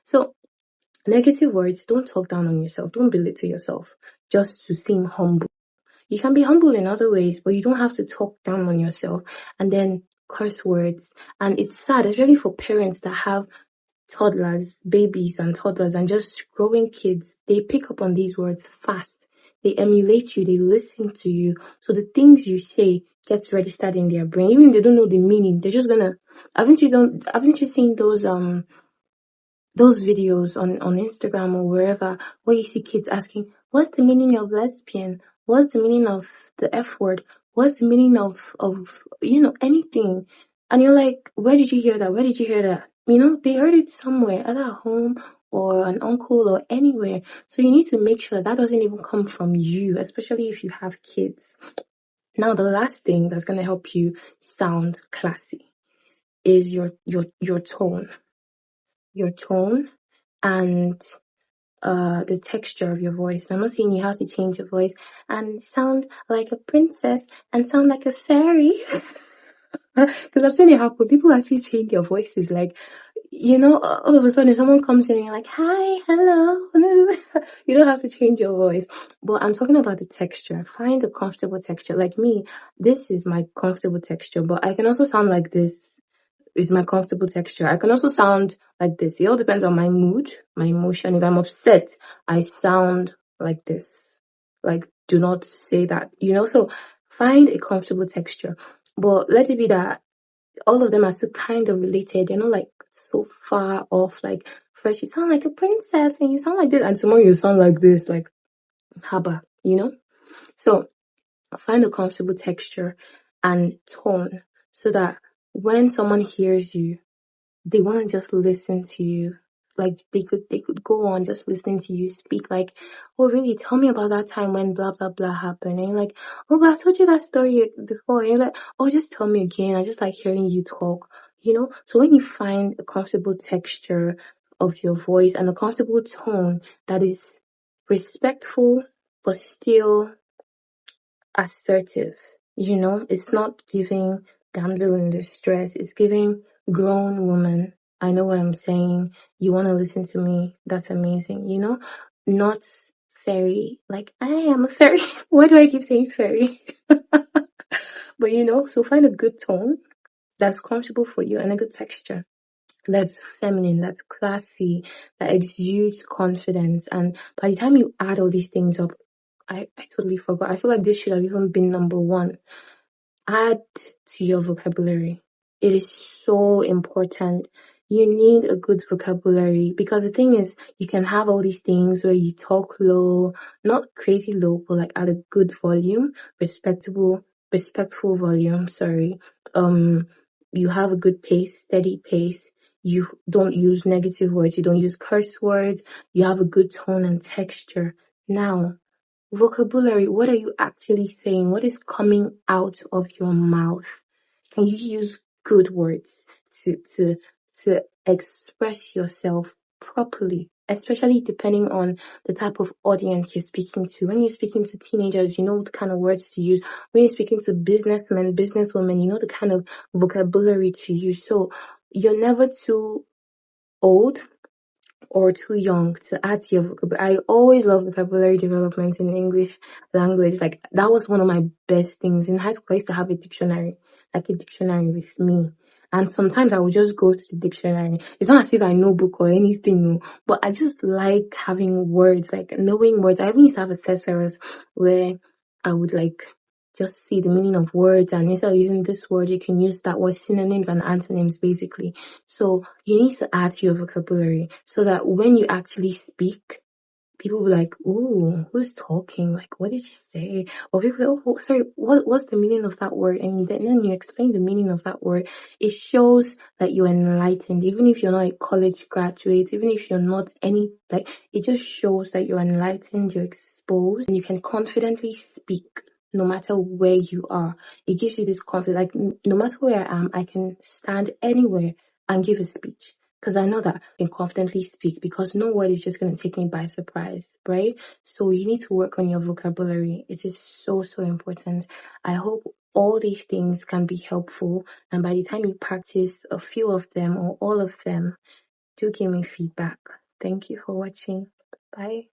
So negative words, don't talk down on yourself. Don't belittle yourself just to seem humble. You can be humble in other ways, but you don't have to talk down on yourself and then curse words. And it's sad, especially for parents that have toddlers, babies and toddlers and just growing kids. They pick up on these words fast. They emulate you, they listen to you. So the things you say gets registered in their brain. Even if they don't know the meaning, they're just gonna haven't you seen those videos on Instagram or wherever where you see kids asking, what's the meaning of lesbian? What's the meaning of the F word? What's the meaning of anything? And you're like, where did you hear that? Where did you hear that? They heard it somewhere, either at home or an uncle or anywhere. So you need to make sure that doesn't even come from you, especially if you have kids. Now, the last thing that's going to help you sound classy is your tone. Your tone and the texture of your voice. I'm not saying you have to change your voice and sound like a princess and sound like a fairy. Because I've seen it happen. People actually change their voices. Like, all of a sudden someone comes in and you're like, hi, hello. You don't have to change your voice. But I'm talking about the texture. Find a comfortable texture. Like me, this is my comfortable texture, but I can also sound like this. Is my comfortable texture. I can also sound like this. It all depends on my mood, my emotion. If I'm upset, I sound like this. Like, do not say that, So find a comfortable texture. But let it be that all of them are still kind of related. They're not like so far off. Like, first you sound like a princess and you sound like this, and tomorrow you sound like this, like haba, So find a comfortable texture and tone so that when someone hears you, they want to just listen to you. Like they could go on just listening to you speak. Like, oh really? Tell me about that time when blah blah blah happened. And you're like, oh, but I told you that story before. And you're like, oh, just tell me again. I just like hearing you talk. So when you find a comfortable texture of your voice and a comfortable tone that is respectful but still assertive, it's not giving damsel in distress, it's giving grown woman, I know what I'm saying, you want to listen to me, that's amazing, not fairy, like I am a fairy. Why do I keep saying fairy? But so find a good tone that's comfortable for you and a good texture that's feminine, that's classy, that exudes confidence. And by the time you add all these things up, I totally forgot. I feel like this should have even been number one. Add to your vocabulary. It is so important. You need a good vocabulary because the thing is, you can have all these things where you talk low, not crazy low, but like at a good volume, respectful volume, sorry. You have a good pace, steady pace. You don't use negative words. You don't use curse words. You have a good tone and texture. Now, vocabulary, what are you actually saying? What is coming out of your mouth? Can you use good words to express yourself properly? Especially depending on the type of audience you're speaking to. When you're speaking to teenagers, you know the kind of words to use. When you're speaking to businessmen, businesswomen, you know the kind of vocabulary to use. So you're never too old or too young to add to your vocabulary. I always love vocabulary development in English language. Like that was one of my best things. In high school, I used to have a dictionary with me. And sometimes I would just go to the dictionary. It's not as if I know book or anything, but I just like having words, like knowing words. I even used to have a thesaurus where I would like just see the meaning of words, and instead of using this word, you can use that word, synonyms and antonyms basically. So you need to add to your vocabulary so that when you actually speak, people will be like, ooh, who's talking? Like, what did she say? Or people say, oh, sorry, what's the meaning of that word? And then you explain the meaning of that word. It shows that you're enlightened, even if you're not a college graduate, even if you're not it just shows that you're enlightened, you're exposed, and you can confidently speak no matter where you are. It gives you this confidence, like no matter where I am, I can stand anywhere and give a speech. Because I know that I can confidently speak because no word is just going to take me by surprise, right? So you need to work on your vocabulary. It is so, so important. I hope all these things can be helpful. And by the time you practice a few of them or all of them, do give me feedback. Thank you for watching. Bye.